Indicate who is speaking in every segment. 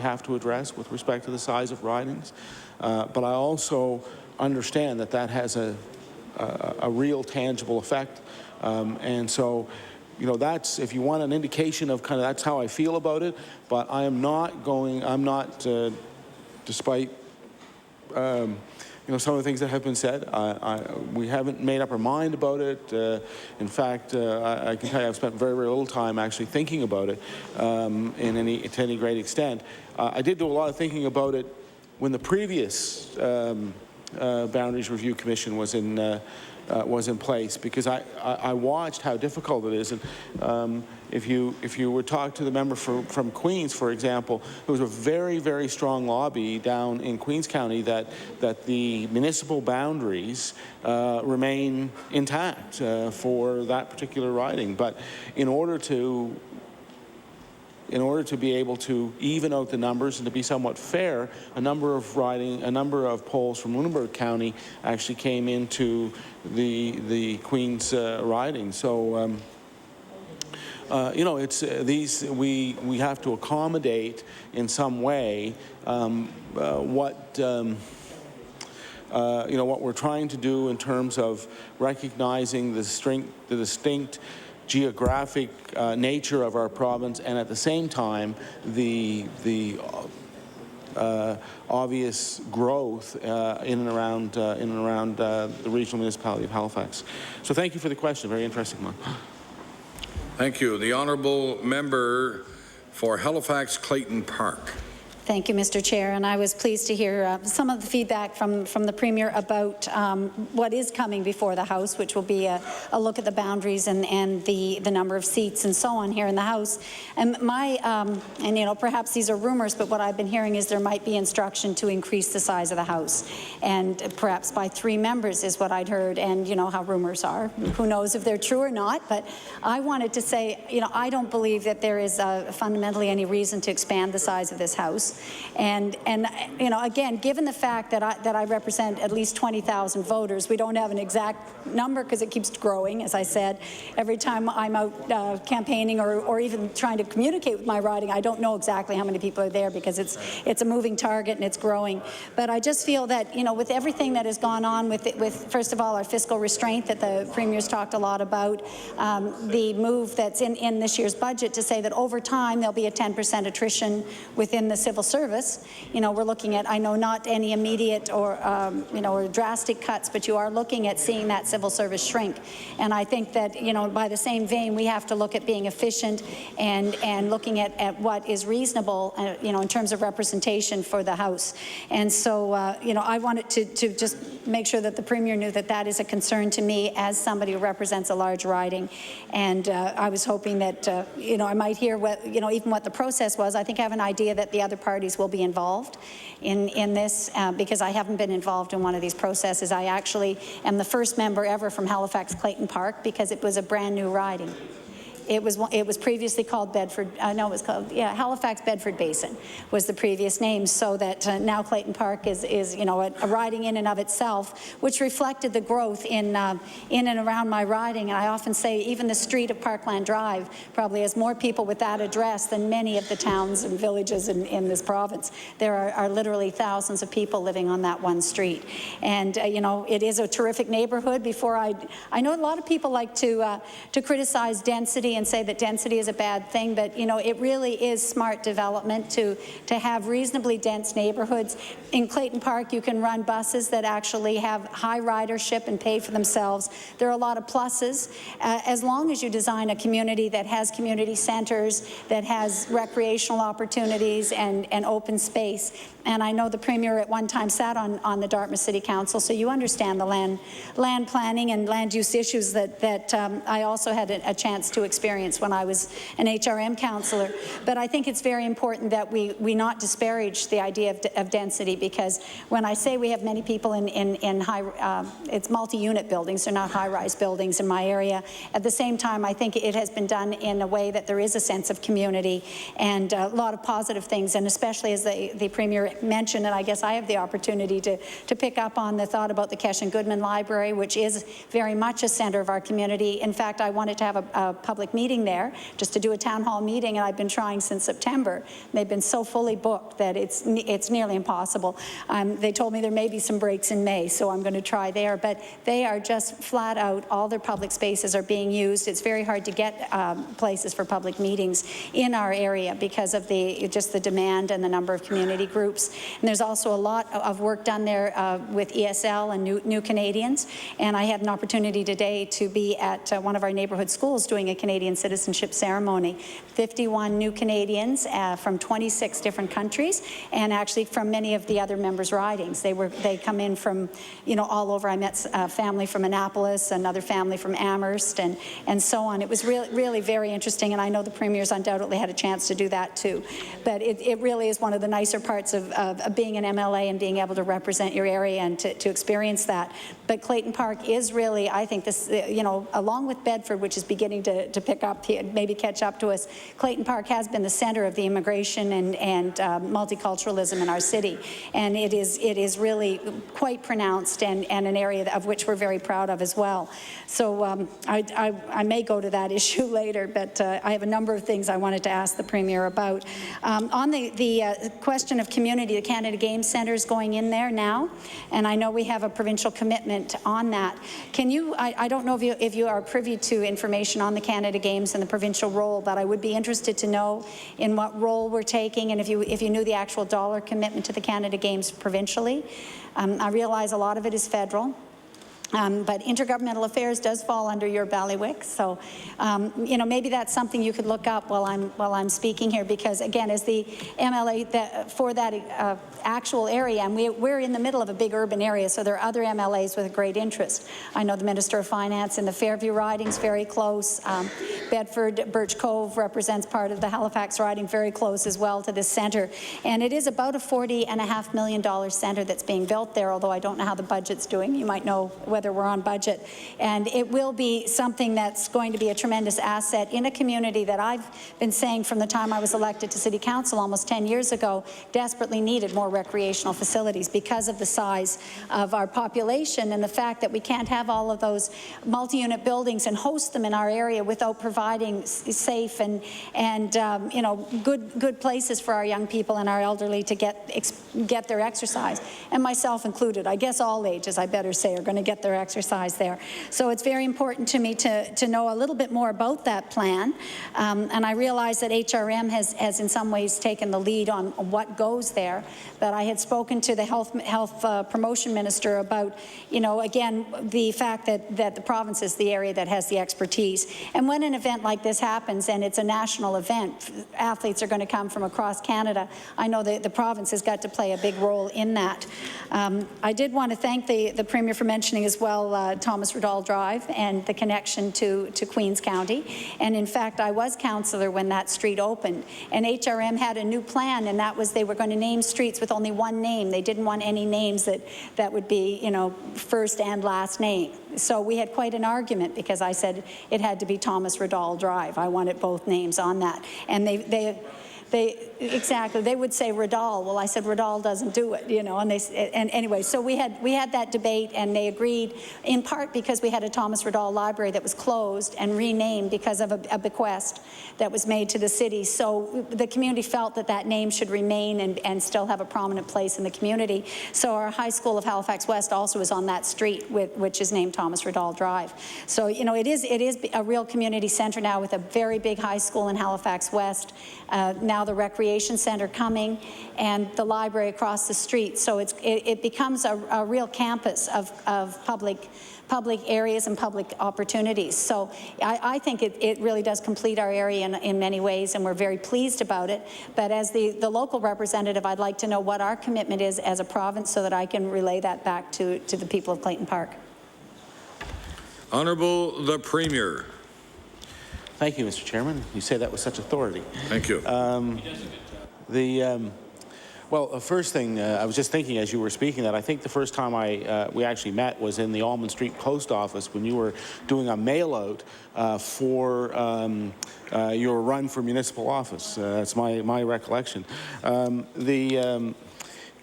Speaker 1: have to address with respect to the size of ridings, but I also understand that that has a real tangible effect, and so, you know, that's, if you want an indication of kind of, that's how I feel about it. But I am not going, I'm not, despite you know, some of the things that have been said, we haven't made up our mind about it. In fact, I can tell you I've spent very, very little time actually thinking about it to any great extent. I did do a lot of thinking about it when the previous Boundaries Review Commission was in place, because I watched how difficult it is. And if you would talk to the member from Queens, for example, there was a very, very strong lobby down in Queens County that the municipal boundaries remain intact for that particular riding. But in order to be able to even out the numbers and to be somewhat fair, a number of polls from Lunenburg County actually came into the Queen's riding. So you know, it's we have to accommodate in some way what you know, what we're trying to do in terms of recognizing the distinct geographic nature of our province, and at the same time the obvious growth in and around the regional municipality of Halifax. So thank you for the question. Very interesting one.
Speaker 2: Thank you. The honourable member for Halifax Clayton Park.
Speaker 3: Thank you, Mr. Chair, and I was pleased to hear some of the feedback from the Premier about what is coming before the House, which will be a look at the boundaries and the number of seats and so on here in the House. And and you know, perhaps these are rumors, but what I've been hearing is there might be instruction to increase the size of the House, and perhaps by 3 members is what I'd heard. And you know how rumors are. Who knows if they're true or not? But I wanted to say, you know, I don't believe that there is fundamentally any reason to expand the size of this House. And you know, again, given the fact that I represent at least 20,000 voters, we don't have an exact number because it keeps growing. As I said, every time I'm out campaigning or even trying to communicate with my riding, I don't know exactly how many people are there because it's a moving target and it's growing. But I just feel that, you know, with everything that has gone on with first of all our fiscal restraint that the Premier's talked a lot about, the move that's in this year's budget to say that over time there'll be a 10% attrition within the civil service. You know, we're looking at, I know not any immediate or you know, or drastic cuts, but you are looking at seeing that civil service shrink. And I think that, you know, by the same vein, we have to look at being efficient and looking at what is reasonable, you know, in terms of representation for the House. And so, you know, I wanted to just make sure that the Premier knew that that is a concern to me as somebody who represents a large riding. And I was hoping that, you know, I might hear what, you know, even what the process was. I think I have an idea that the other parties will be involved in this because I haven't been involved in one of these processes. I actually am the first member ever from Halifax Clayton Park because it was a brand new riding. It was previously called Bedford, no, it was called, yeah, Halifax Bedford Basin was the previous name, so that now Clayton Park is you know, a riding in and of itself, which reflected the growth in and around my riding. And I often say even the street of Parkland Drive probably has more people with that address than many of the towns and villages in this province. There are literally thousands of people living on that one street. And you know, it is a terrific neighborhood. I know a lot of people like to criticize density and say that density is a bad thing, but you know, it really is smart development to have reasonably dense neighborhoods. In Clayton Park, you can run buses that actually have high ridership and pay for themselves. There are a lot of pluses as long as you design a community that has community centers, that has recreational opportunities and open space. And I know the Premier at one time sat on the Dartmouth City Council, so you understand the land planning and land use issues that I also had a chance to experience when I was an HRM councillor. But I think it's very important that we not disparage the idea of density, because when I say we have many people in high, it's multi-unit buildings, they're not high-rise buildings in my area. At the same time, I think it has been done in a way that there is a sense of community and a lot of positive things, and especially as the Premier mentioned, and I guess I have the opportunity to pick up on the thought about the Keshen Goodman Library, which is very much a centre of our community. In fact, I wanted to have a public public meeting there, just to do a town hall meeting, and I've been trying since September. They've been so fully booked that it's nearly impossible. They told me there may be some breaks in May, so I'm going to try there, but they are just flat out, all their public spaces are being used. It's very hard to get places for public meetings in our area because of just the demand and the number of community groups. And there's also a lot of work done there with ESL and New Canadians, and I had an opportunity today to be at one of our neighborhood schools doing a Canadian citizenship ceremony. 51 new Canadians from 26 different countries, and actually from many of the other members' ridings. They come in from, all over. I met a family from Annapolis, another family from Amherst, and so on. It was really very interesting, and I know the Premier's undoubtedly had a chance to do that too. But it really is one of the nicer parts of being an MLA and being able to represent your area and to experience that. But Clayton Park is really, I think this, along with Bedford, which is beginning to pick up, maybe catch up to us, Clayton Park has been the center of the immigration and multiculturalism in our city. And it is really quite pronounced and an area of which we're very proud of as well. So I may go to that issue later, but I have a number of things I wanted to ask the Premier about. On the question of community, the Canada Games Centre is going in there now, and I know we have a provincial commitment on that. Can you, I don't know if you are privy to information on the Canada Games and the provincial role, but I would be interested to know in what role we're taking and if you knew the actual dollar commitment to the Canada Games provincially. I realize a lot of it is federal. But intergovernmental affairs does fall under your bailiwick, so maybe that's something you could look up while I'm speaking here, because again, as the MLA for that actual area, and we're in the middle of a big urban area, so there are other MLAs with a great interest. I know the Minister of Finance in the Fairview riding's very close. Bedford, Birch Cove represents part of the Halifax riding, very close as well to this centre, and it is about a $40.5 million centre that's being built there. Although I don't know how the budget's doing, you might know whether we're on budget. And it will be something that's going to be a tremendous asset in a community that I've been saying from the time I was elected to City Council almost 10 years ago desperately needed more recreational facilities because of the size of our population and the fact that we can't have all of those multi-unit buildings and host them in our area without providing safe and good places for our young people and our elderly to get their exercise, and myself included. I guess all ages, I better say, are going to get their exercise there. So it's very important to me to know a little bit more about that plan. And I realize that HRM has in some ways taken the lead on what goes there. But I had spoken to the health promotion minister about, again, the fact that the province is the area that has the expertise. And when an event like this happens, and it's a national event, athletes are going to come from across Canada. I know that the province has got to play a big role in that. I did want to thank the Premier for mentioning as well Thomas Riddall Drive and the connection to Queens County. And in fact, I was councillor when that street opened. And HRM had a new plan, and that was they were going to name streets with only one name. They didn't want any names that would be, first and last name. So we had quite an argument because I said it had to be Thomas Riddall Drive. I wanted both names on that. And exactly, they would say Riddall. Well, I said Riddall doesn't do it, and anyway, so we had that debate, and they agreed in part because we had a Thomas Riddall library that was closed and renamed because of a bequest that was made to the city. So the community felt that name should remain and still have a prominent place in the community. So our high school of Halifax West also is on that street, which is named Thomas Riddall Drive. So it is a real community centre now with a very big high school in Halifax West. Now the recreation centre coming, and the library across the street. So it becomes a real campus of public areas and public opportunities. So I think it really does complete our area in many ways, and we're very pleased about it. But as the local representative, I'd like to know what our commitment is as a province so that I can relay that back to the people of Clayton Park.
Speaker 2: Honourable the Premier.
Speaker 1: Thank you, Mr. Chairman. You say that with such authority.
Speaker 2: Thank you.
Speaker 1: Well, first thing, I was just thinking as you were speaking that I think the first time we actually met was in the Almond Street Post Office when you were doing a mail-out for your run for municipal office. That's my recollection.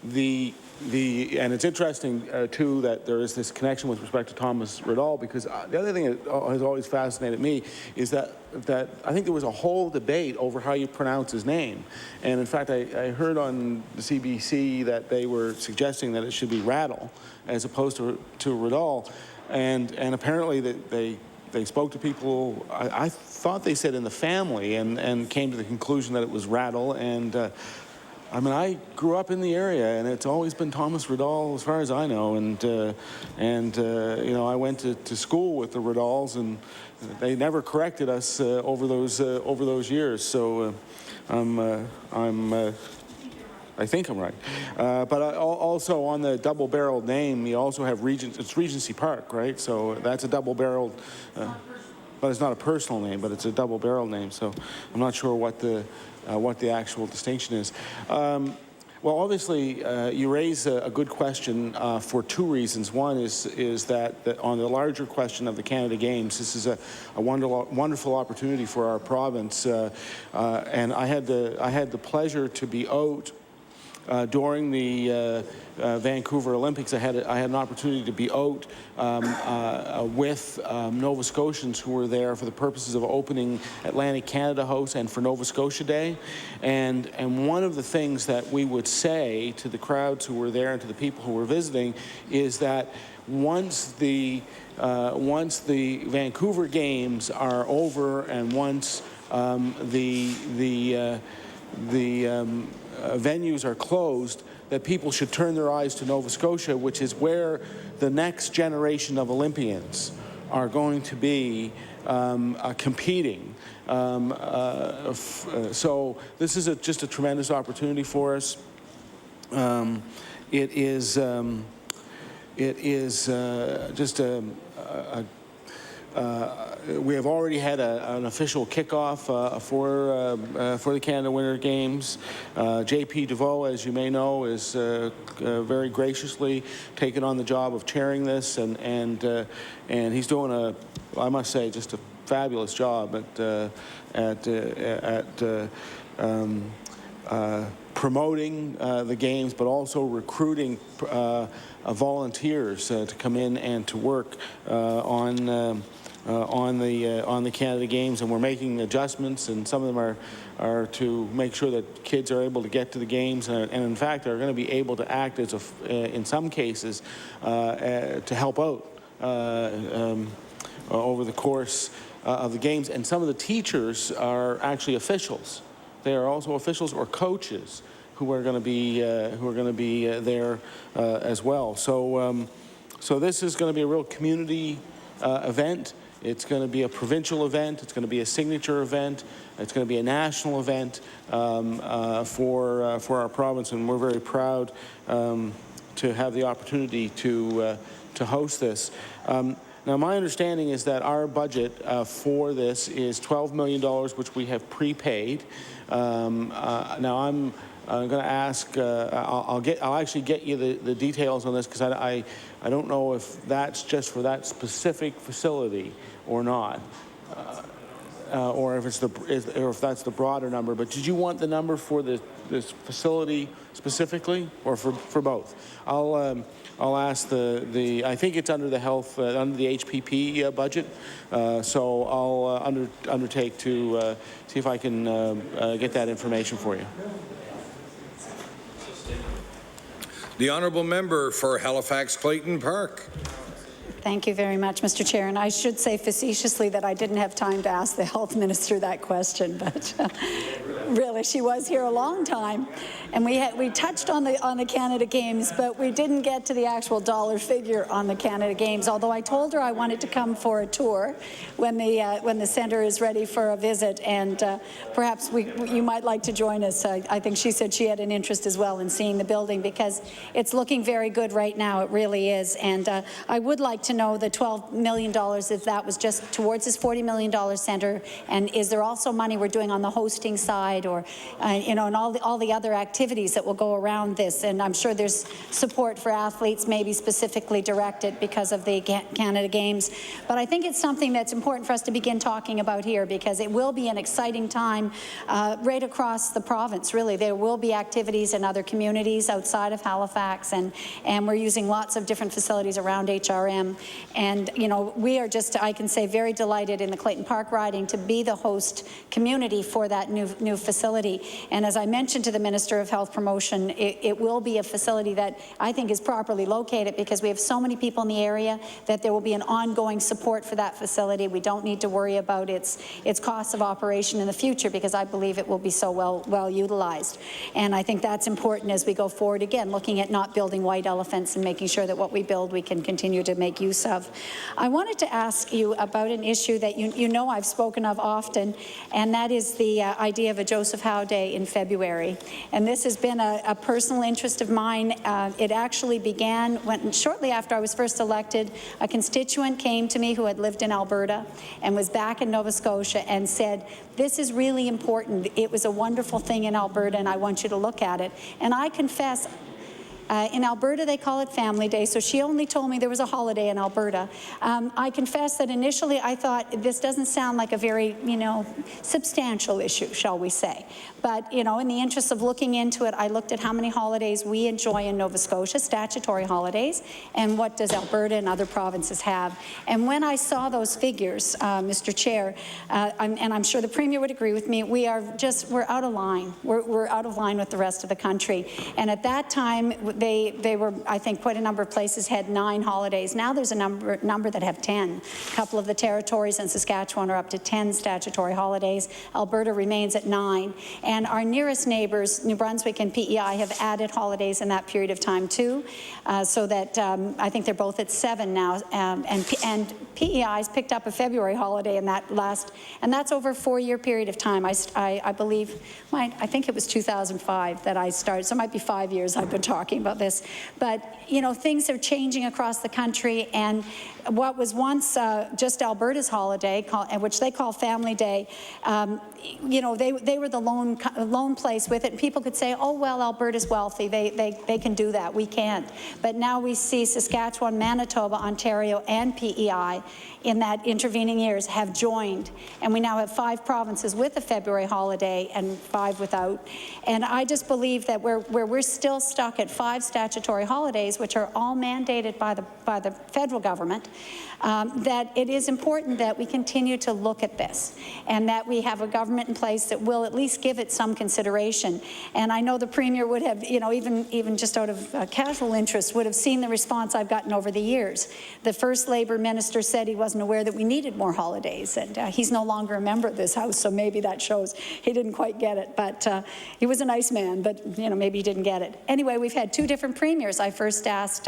Speaker 1: and it's interesting too that there is this connection with respect to Thomas Riddall, because the other thing that has always fascinated me is that I think there was a whole debate over how you pronounce his name, and in fact I heard on the CBC that they were suggesting that it should be Rattle as opposed to Riddall, and apparently they spoke to people. I thought they said in the family, and came to the conclusion that it was Rattle. And I mean, I grew up in the area, and it's always been Thomas Riddall as far as I know. And you know, I went to school with the Riddalls, and they never corrected us over those years. So I think I'm right. But also on the double-barreled name, you also have it's Regency Park, right? So that's a double-barreled, but it's not a personal name, but it's a double-barreled name. So I'm not sure what the actual distinction is. Well, obviously, you raise a good question for two reasons. One is that on the larger question of the Canada Games, this is a wonderful opportunity for our province. And I had the pleasure to be out during the Vancouver Olympics. I had an opportunity to be out with Nova Scotians who were there for the purposes of opening Atlantic Canada House and for Nova Scotia Day. And one of the things that we would say to the crowds who were there and to the people who were visiting is that once the Vancouver Games are over, and once the venues are closed, that people should turn their eyes to Nova Scotia, which is where the next generation of Olympians are going to be competing. So this is just a tremendous opportunity for us. It is just we have already had an official kickoff for the Canada Winter Games. J.P. DeVoe, as you may know, is very graciously taken on the job of chairing this, and he's doing I must say, just a fabulous job at promoting the games, but also recruiting volunteers to come in and to work on the Canada Games, and we're making adjustments, and some of them are to make sure that kids are able to get to the games, and in fact are going to be able to act as in some cases to help out over the course of the games. And some of the teachers are actually officials. They are also officials or coaches who are going to be there as well. So this is going to be a real community event. It's going to be a provincial event. It's going to be a signature event. It's going to be a national event for our province, and we're very proud to have the opportunity to host this. Now, my understanding is that our budget for this is $12 million, which we have prepaid. Now, I'm going to ask. I'll actually get you the details on this, because I don't know if that's just for that specific facility or not, or if that's the broader number. But did you want the number for this facility specifically, or for both? I'll ask I think it's under the health, under the HPP budget, so I'll undertake to see if I can get that information for you.
Speaker 2: The honourable member for Halifax Clayton Park.
Speaker 3: Thank you very much, Mr. Chair. And I should say facetiously that I didn't have time to ask the health minister that question, but really, she was here a long time. And we touched on the Canada Games, but we didn't get to the actual dollar figure on the Canada Games, although I told her I wanted to come for a tour when the centre is ready for a visit, and perhaps you might like to join us. I think she said she had an interest as well in seeing the building, because it's looking very good right now. It really is. And I would like to know the $12 million, if that was just towards this $40 million centre, and is there also money we're doing on the hosting side or, you know, and all the other activities that will go around this. And I'm sure there's support for athletes, maybe specifically directed because of the Canada Games. But I think it's something that's important for us to begin talking about here, because it will be an exciting time right across the province, really. There will be activities in other communities outside of Halifax, and we're using lots of different facilities around HRM. And, you know, we are just, I can say, very delighted in the Clayton Park riding to be the host community for that new facility. And as I mentioned to the Minister of Health Promotion, it will be a facility that I think is properly located, because we have so many people in the area that there will be an ongoing support for that facility. We don't need to worry about its costs of operation in the future, because I believe it will be so well utilized. And I think that's important as we go forward, again, looking at not building white elephants and making sure that what we build we can continue to make use of. I wanted to ask you about an issue that you know I've spoken of often, and that is the idea of a Joseph Howe Day in February. And this has been a personal interest of mine. It actually began when, shortly after I was first elected, a constituent came to me who had lived in Alberta and was back in Nova Scotia and said, this is really important. It was a wonderful thing in Alberta, and I want you to look at it. And I confess, in Alberta, they call it Family Day, so she only told me there was a holiday in Alberta. I confess that initially I thought this doesn't sound like a very, you know, substantial issue, shall we say. But, you know, in the interest of looking into it, I looked at how many holidays we enjoy in Nova Scotia, statutory holidays, and what does Alberta and other provinces have. And when I saw those figures, Mr. Chair, and I'm sure the Premier would agree with me, we're out of line. We're out of line with the rest of the country. And at that time, they were, I think, quite a number of places had 9 holidays. Now there's a number that have 10. A couple of the territories in Saskatchewan are up to 10 statutory holidays. Alberta remains at 9. And our nearest neighbours, New Brunswick and PEI, have added holidays in that period of time too, so that I think they're both at 7 now. And PEI's picked up a February holiday in that and that's over a 4-year period of time. I believe, I think it was 2005 that I started, so it might be 5 years I've been talking about this. But, you know, things are changing across the country, and what was once just Alberta's holiday, which they call Family Day, you know, they were the lone place with it. And people could say, oh, well, Alberta's wealthy. They can do that. We can't. But now we see Saskatchewan, Manitoba, Ontario, and PEI in that intervening years have joined. And we now have 5 provinces with a February holiday and 5 without. And I just believe that where we're still stuck at 5 statutory holidays, which are all mandated by the federal government, that it is important that we continue to look at this, and that we have a government in place that will at least give it some consideration. And I know the Premier would have, you know, even just out of casual interest, would have seen the response I've gotten over the years. The first Labour minister said he wasn't aware that we needed more holidays, and he's no longer a member of this House, so maybe that shows he didn't quite get it. But he was a nice man, but, you know, maybe he didn't get it. Anyway, we've had 2 different premiers. I first asked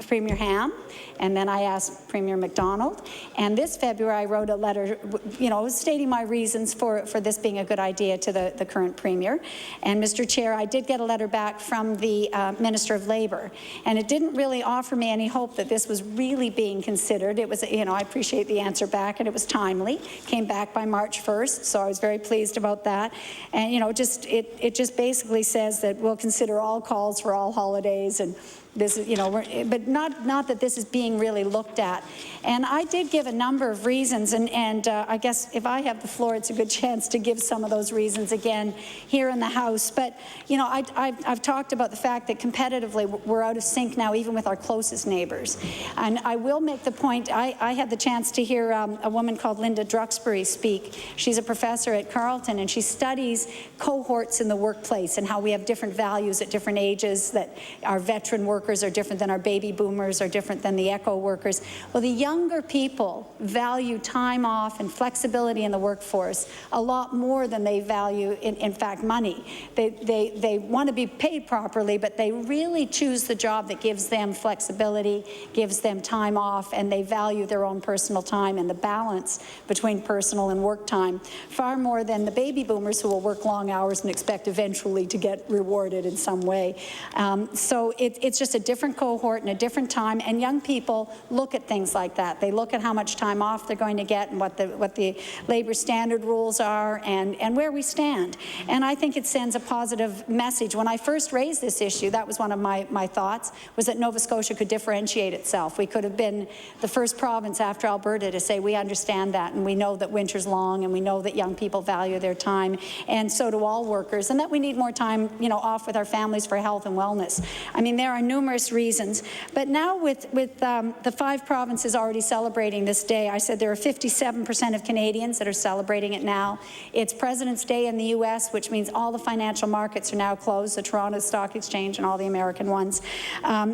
Speaker 3: Premier Ham, and then I asked Premier MacDonald. And this February, I wrote a letter, you know, stating my reasons for this being a good idea to the current Premier. And Mr. Chair, I did get a letter back from the Minister of Labour, and it didn't really offer me any hope that this was really being considered. It was, you know, I appreciate the answer back, and it was timely. Came back by March 1st, so I was very pleased about that. And, you know, it just basically says that we'll consider all calls for all holidays, and this is, you know, but not that this is being really looked at. And I did give a number of reasons, and I guess if I have the floor, it's a good chance to give some of those reasons again here in the House. But, you know, I've talked about the fact that competitively we're out of sync now, even with our closest neighbours. And I will make the point, I had the chance to hear a woman called Linda Druxbury speak. She's a professor at Carleton, and she studies cohorts in the workplace and how we have different values at different ages, that our veteran workers are different than our baby boomers, are different than the echo workers. Well, the younger people value time off and flexibility in the workforce a lot more than they value, in fact, money. They want to be paid properly, but they really choose the job that gives them flexibility, gives them time off, and they value their own personal time and the balance between personal and work time far more than the baby boomers who will work long hours and expect eventually to get rewarded in some way. So it's just just a different cohort and a different time, and young people look at things like that. They look at how much time off they're going to get and what the labor standard rules are and where we stand. And I think it sends a positive message. When I first raised this issue, that was one of my thoughts, was that Nova Scotia could differentiate itself. We could have been the first province after Alberta to say we understand that, and we know that winter's long, and we know that young people value their time, and so do all workers, and that we need more time, you know, off with our families for health and wellness. I mean, there are numerous reasons. But now with the 5 provinces already celebrating this day, I said there are 57% of Canadians that are celebrating it now. It's President's Day in the U.S., which means all the financial markets are now closed, the Toronto Stock Exchange and all the American ones.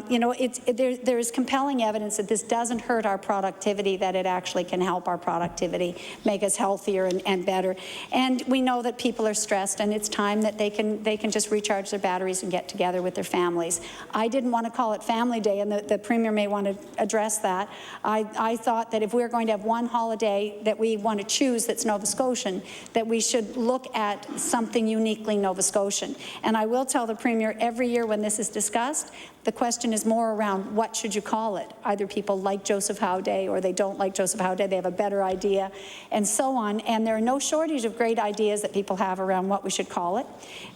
Speaker 3: You know, there is compelling evidence that this doesn't hurt our productivity, that it actually can help our productivity, make us healthier and better. And we know that people are stressed, and it's time that they can just recharge their batteries and get together with their families. I didn't want to call it Family Day, and the Premier may want to address that. I thought that if we're going to have one holiday that we want to choose that's Nova Scotian, that we should look at something uniquely Nova Scotian. And I will tell the Premier every year when this is discussed, the question is more around what should you call it. Either people like Joseph Howe Day or they don't like Joseph Howe Day, they have a better idea, and so on. And there are no shortage of great ideas that people have around what we should call it.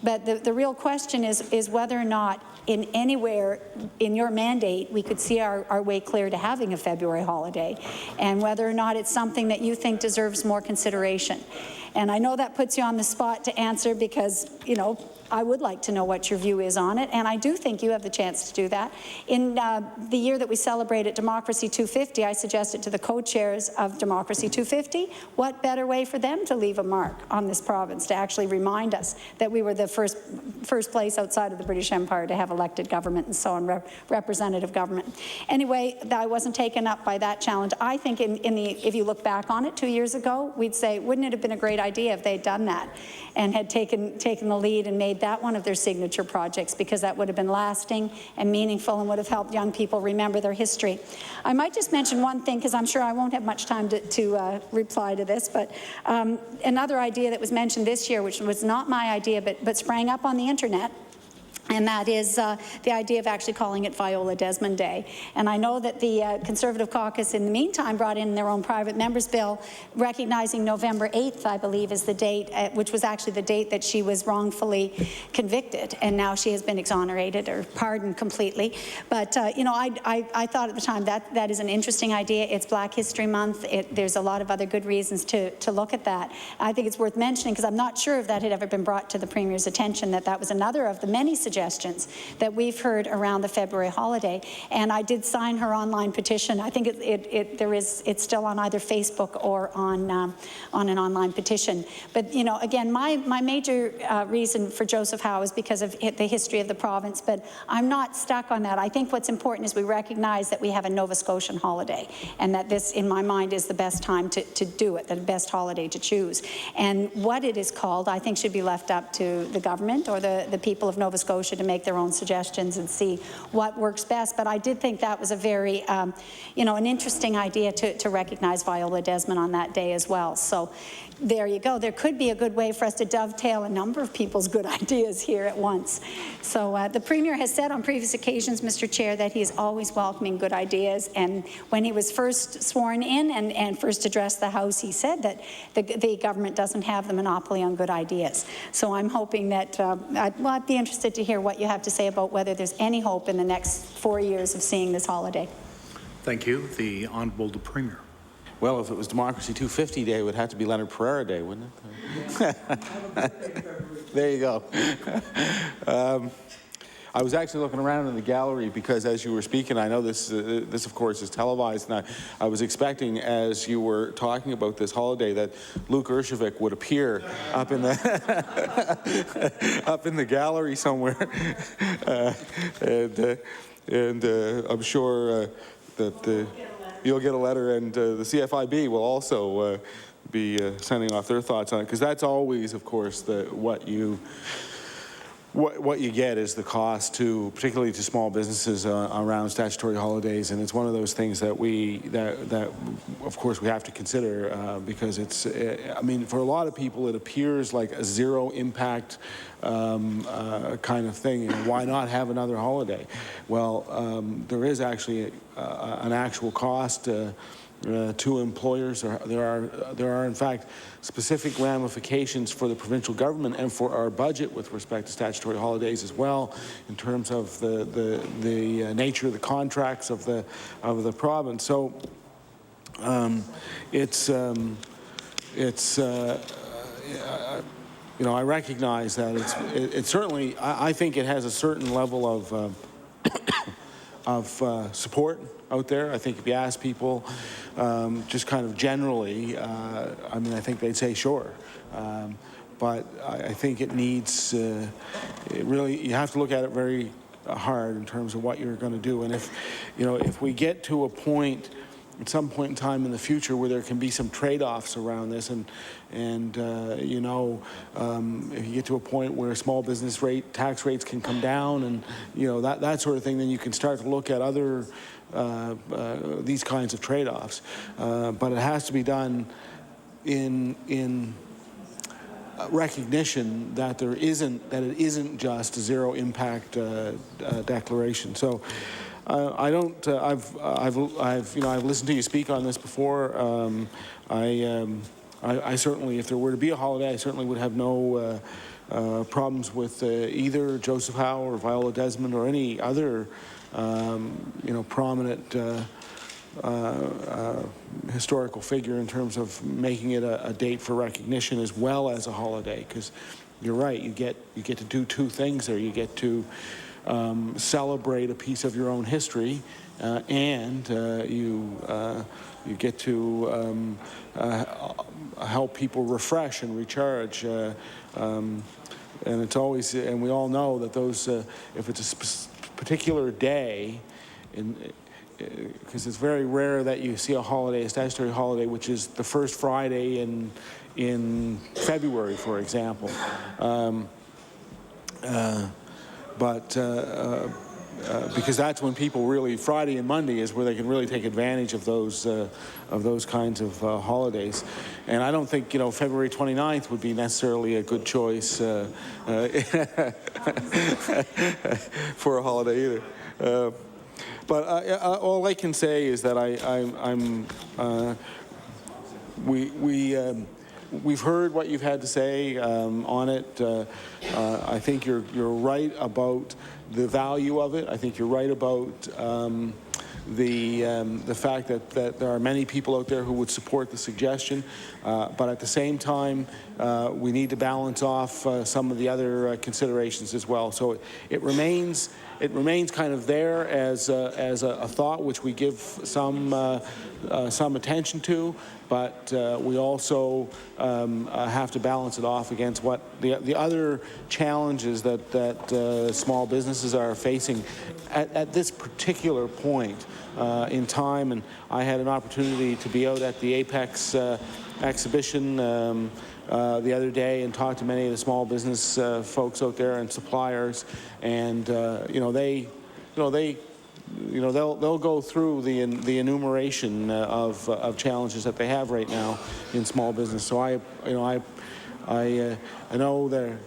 Speaker 3: But the real question is whether or not in anywhere in your mandate we could see our way clear to having a February holiday, and whether or not it's something that you think deserves more consideration. And I know that puts you on the spot to answer because, you know, I would like to know what your view is on it, and I do think you have the chance to do that. In the year that we celebrated Democracy 250, I suggested to the co-chairs of Democracy 250, what better way for them to leave a mark on this province, to actually remind us that we were the first place outside of the British Empire to have elected government and so on, representative government. Anyway, I wasn't taken up by that challenge. I think if you look back on it 2 years ago, we'd say, wouldn't it have been a great idea if they'd done that and had taken the lead and made that one of their signature projects, because that would have been lasting and meaningful and would have helped young people remember their history. I might just mention one thing, because I'm sure I won't have much time to reply to this, but another idea that was mentioned this year, which was not my idea but sprang up on the internet, and that is the idea of actually calling it Viola Desmond Day. And I know that the Conservative caucus in the meantime brought in their own private members bill recognizing November 8th, I believe, is the date, which was actually the date that she was wrongfully convicted, and now she has been exonerated or pardoned completely. But you know, I thought at the time that is an interesting idea. It's Black History Month. There's a lot of other good reasons to look at that. I think it's worth mentioning, because I'm not sure if that had ever been brought to the Premier's attention, that was another of the many suggestions that we've heard around the February holiday. And I did sign her online petition. I think it's still on either Facebook or on an online petition. But you know, again, my major reason for Joseph Howe is because of the history of the province. But I'm not stuck on that. I think what's important is we recognize that we have a Nova Scotian holiday, and that this, in my mind, is the best time to do it, the best holiday to choose. And what it is called, I think, should be left up to the government or the people of Nova Scotia to make their own suggestions and see what works best. But I did think that was a very, you know, an interesting idea to recognize Viola Desmond on that day as well. So there you go. There could be a good way for us to dovetail a number of people's good ideas here at once. So the Premier has said on previous occasions, Mr. Chair, that he is always welcoming good ideas. And when he was first sworn in and first addressed the House, he said that the government doesn't have the monopoly on good ideas. So I'm hoping that, I'd be interested to hear what you have to say about whether there's any hope in the next 4 years of seeing this holiday.
Speaker 4: Thank you. The Honourable the Premier.
Speaker 1: Well, if it was Democracy 250 Day, it would have to be Leonard Pereira Day, wouldn't it? There you go. I was actually looking around in the gallery because as you were speaking, I know this of course is televised, and I was expecting, as you were talking about this holiday, that Luke Urshavik would appear up in the up in the gallery somewhere, and I'm sure that you'll get a letter, and the CFIB will also be sending off their thoughts on it, because that's always, of course, what you what you get is the cost to, particularly to small businesses around statutory holidays, and it's one of those things that that of course we have to consider because it's, I mean, for a lot of people it appears like a zero impact kind of thing. And why not have another holiday? Well, there is actually an actual cost to employers. There are in fact specific ramifications for the provincial government and for our budget with respect to statutory holidays as well, in terms of the nature of the contracts of the province. So you know, I recognize that it's certainly, I think it has a certain level of support out there. I think if you ask people just kind of generally, I mean, I think they'd say sure. But I think it needs, it really, you have to look at it very hard in terms of what you're going to do. And if, you know, if we get to a point, at some point in time in the future where there can be some trade-offs around this, and you know, if you get to a point where small business tax rates can come down, and you know, that sort of thing, then you can start to look at other these kinds of trade-offs. But it has to be done in recognition that it isn't just a zero impact declaration. So. I don't. I've listened to you speak on this before. I certainly, if there were to be a holiday, I certainly would have no problems with either Joseph Howe or Viola Desmond or any other, you know, prominent historical figure in terms of making it a date for recognition as well as a holiday. Because you're right, you get to do two things there. You get to celebrate a piece of your own history, and you get to help people refresh and recharge. And it's always, and we all know that those, if it's a particular day, because it's very rare that you see a holiday, a statutory holiday, which is the first Friday in February, for example. Because that's when people really, Friday and Monday is where they can really take advantage of those kinds of holidays. And I don't think, you know, February 29th would be necessarily a good choice for a holiday either. But all I can say is that we've heard what you've had to say on it. I think you're right about the value of it. I think you're right about the fact that there are many people out there who would support the suggestion. But at the same time, we need to balance off some of the other considerations as well. So it remains kind of there as a thought which we give some attention to, but we also have to balance it off against what the other challenges that small businesses are facing at this particular point in time. And I had an opportunity to be out at the Apex exhibition the other day and talk to many of the small business folks out there and suppliers, and they'll go through the enumeration of challenges that they have right now in small business. So I know that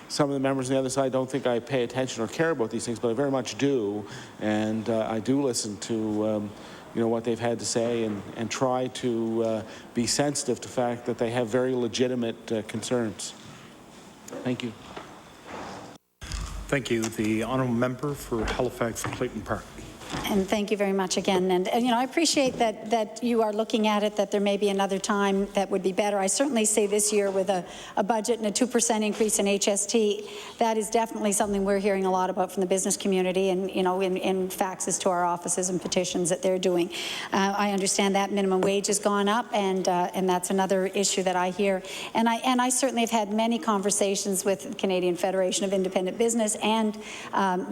Speaker 1: some of the members on the other side don't think I pay attention or care about these things, but I very much do, and I do listen to what they've had to say, and try to be sensitive to the fact that they have very legitimate concerns. Thank you.
Speaker 4: Thank you. The honourable member for Halifax Clayton Park.
Speaker 3: And thank you very much again. And I appreciate that you are looking at it, that there may be another time that would be better. I certainly say this year with a budget and a 2% increase in HST, that is definitely something we're hearing a lot about from the business community, and in faxes to our offices and petitions that they're doing. I understand that minimum wage has gone up, and that's another issue that I hear. And I certainly have had many conversations with the Canadian Federation of Independent Business and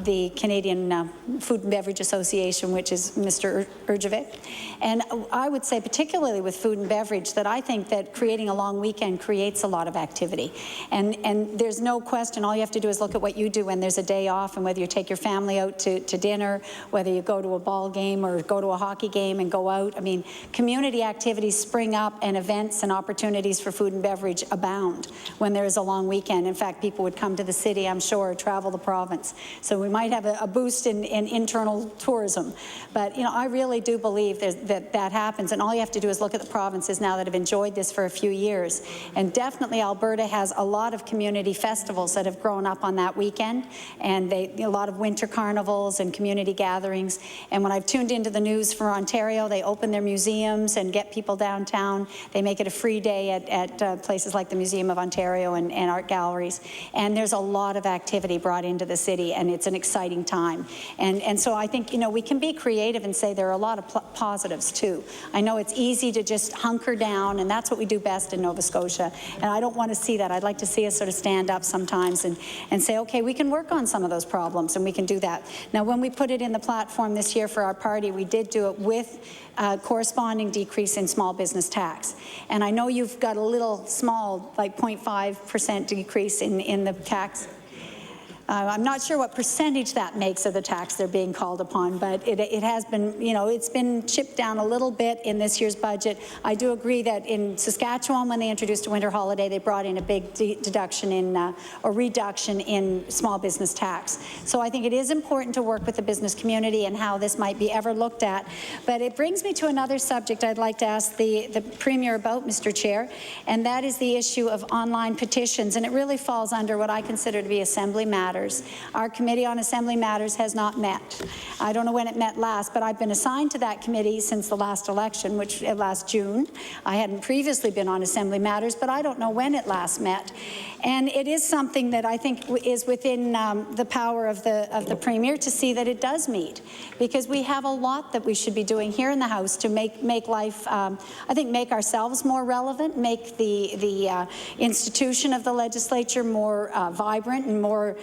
Speaker 3: the Canadian Food and Beverage Association Association, which is Mr. Urjovic. And I would say, particularly with food and beverage, that I think that creating a long weekend creates a lot of activity. And there's no question, all you have to do is look at what you do when there's a day off, and whether you take your family out to dinner, whether you go to a ball game or go to a hockey game and go out. I mean, community activities spring up, and events and opportunities for food and beverage abound when there is a long weekend. In fact, people would come to the city, I'm sure, travel the province. So we might have a boost in internal tourism. But, you know, I really do believe that happens, and all you have to do is look at the provinces now that have enjoyed this for a few years. And definitely Alberta has a lot of community festivals that have grown up on that weekend, and a lot of winter carnivals and community gatherings. And when I've tuned into the news for Ontario, they open their museums and get people downtown. They make it a free day at places like the Museum of Ontario and art galleries. And there's a lot of activity brought into the city, and it's an exciting time. And so I think, you know, we can be creative and say there are a lot of positives too. I know it's easy to just hunker down, and that's what we do best in Nova Scotia. And I don't want to see that. I'd like to see us sort of stand up sometimes and say, okay, we can work on some of those problems, and we can do that. Now, when we put it in the platform this year for our party, we did do it with corresponding decrease in small business tax. And I know you've got a little small, like 0.5% decrease in the tax. I'm not sure what percentage that makes of the tax they're being called upon, but it has been, you know, it's been chipped down a little bit in this year's budget. I do agree that in Saskatchewan, when they introduced a winter holiday, they brought in a big deduction in, or reduction in small business tax. So I think it is important to work with the business community and how this might be ever looked at. But it brings me to another subject I'd like to ask the Premier about, Mr. Chair, and that is the issue of online petitions. And it really falls under what I consider to be Assembly matters. Our Committee on Assembly Matters has not met. I don't know when it met last, but I've been assigned to that committee since the last election, which last June. I hadn't previously been on Assembly Matters, but I don't know when it last met. And it is something that I think is within the power of the Premier to see that it does meet, because we have a lot that we should be doing here in the House to make life, I think, make ourselves more relevant, make the institution of the legislature more vibrant and more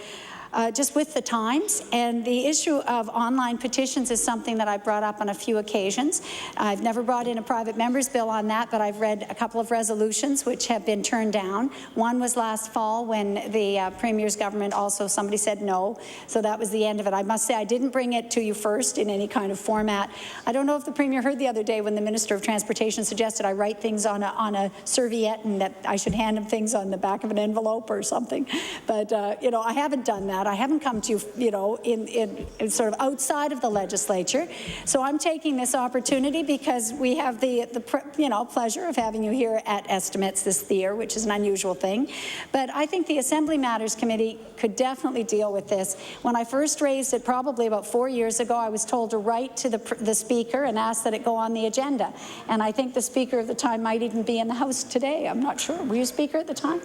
Speaker 3: just with the times. And the issue of online petitions is something that I brought up on a few occasions. I've never brought in a private member's bill on that, but I've read a couple of resolutions which have been turned down. One was last fall when the Premier's government also, somebody said no, so that was the end of it. I must say I didn't bring it to you first in any kind of format. I don't know if the Premier heard the other day when the Minister of Transportation suggested I write things on a serviette and that I should hand him things on the back of an envelope or something. But, you know, I haven't done that. I haven't come to you, you know, in sort of outside of the legislature. So I'm taking this opportunity because we have the pleasure of having you here at Estimates this year, which is an unusual thing. But I think the Assembly Matters Committee could definitely deal with this. When I first raised it, probably about 4 years ago, I was told to write to the Speaker and ask that it go on the agenda. And I think the Speaker of the time might even be in the House today. I'm not sure. Were you Speaker at the time?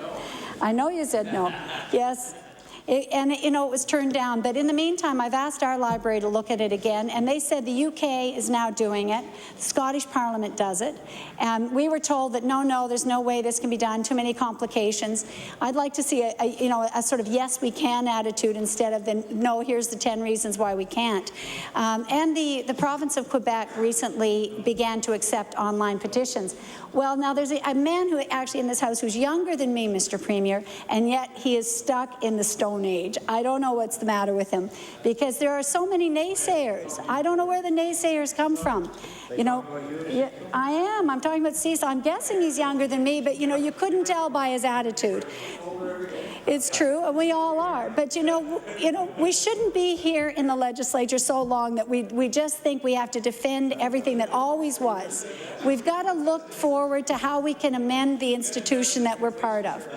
Speaker 3: I know you said no. Yes. And, you know, it was turned down. But in the meantime, I've asked our library to look at it again, and they said the UK is now doing it. The Scottish Parliament does it. And we were told that, no, there's no way this can be done, too many complications. I'd like to see a sort of yes, we can attitude instead of the no, here's the 10 reasons why we can't. And the province of Quebec recently began to accept online petitions. Well, now there's a man who actually in this House who's younger than me, Mr. Premier, and yet he is stuck in the Stone Age. I don't know what's the matter with him, because there are so many naysayers. I don't know where the naysayers come from. You know, yeah, I am. I'm talking about CISA. I'm guessing he's younger than me, but, you know, you couldn't tell by his attitude. It's true, and we all are. But, you know, we shouldn't be here in the legislature so long that we just think we have to defend everything that always was. We've got to look forward to how we can amend the institution that we're part of.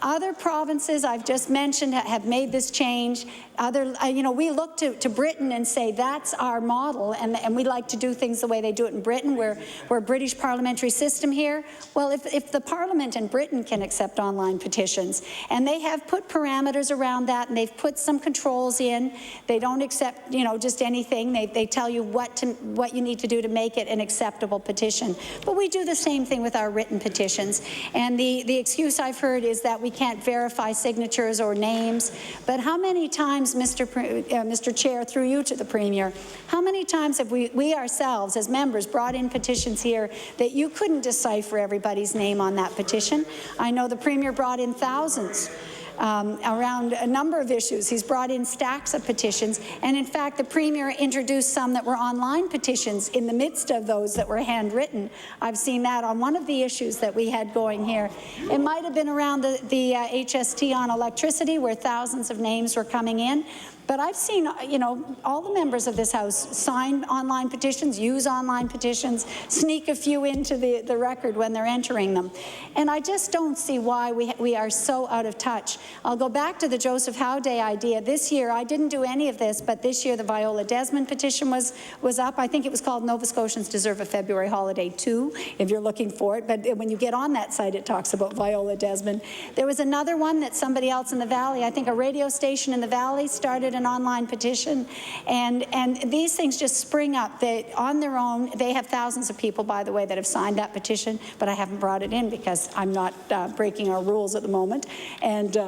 Speaker 3: Other provinces I've just mentioned have made this change. We look to Britain and say that's our model, and we like to do things the way they do it in Britain. We're a British parliamentary system here. Well, if the Parliament in Britain can accept online petitions, and they have put parameters around that, and they've put some controls in, they don't accept, you know, just anything. They tell you what you need to do to make it an acceptable petition. But we do the same thing with our written petitions. And the excuse I've heard is that we can't verify signatures or names. But how many times, Mr. Chair, through you to the Premier, how many times have we ourselves as members brought in petitions here that you couldn't decipher everybody's name on that petition? I know the Premier brought in thousands. Around a number of issues. He's brought in stacks of petitions, and in fact the Premier introduced some that were online petitions in the midst of those that were handwritten. I've seen that on one of the issues that we had going here. It might have been around the HST on electricity, where thousands of names were coming in. But I've seen, you know, all the members of this House sign online petitions, use online petitions, sneak a few into the record when they're entering them. And I just don't see why we are so out of touch. I'll go back to the Joseph Howe Day idea. This year, I didn't do any of this, but this year the Viola Desmond petition was up. I think it was called Nova Scotians Deserve a February Holiday Too, if you're looking for it. But when you get on that site, it talks about Viola Desmond. There was another one that somebody else in the Valley, I think a radio station in the Valley, started an online petition, and these things just spring up. They, on their own, they have thousands of people, by the way, that have signed that petition, but I haven't brought it in because I'm not breaking our rules at the moment, and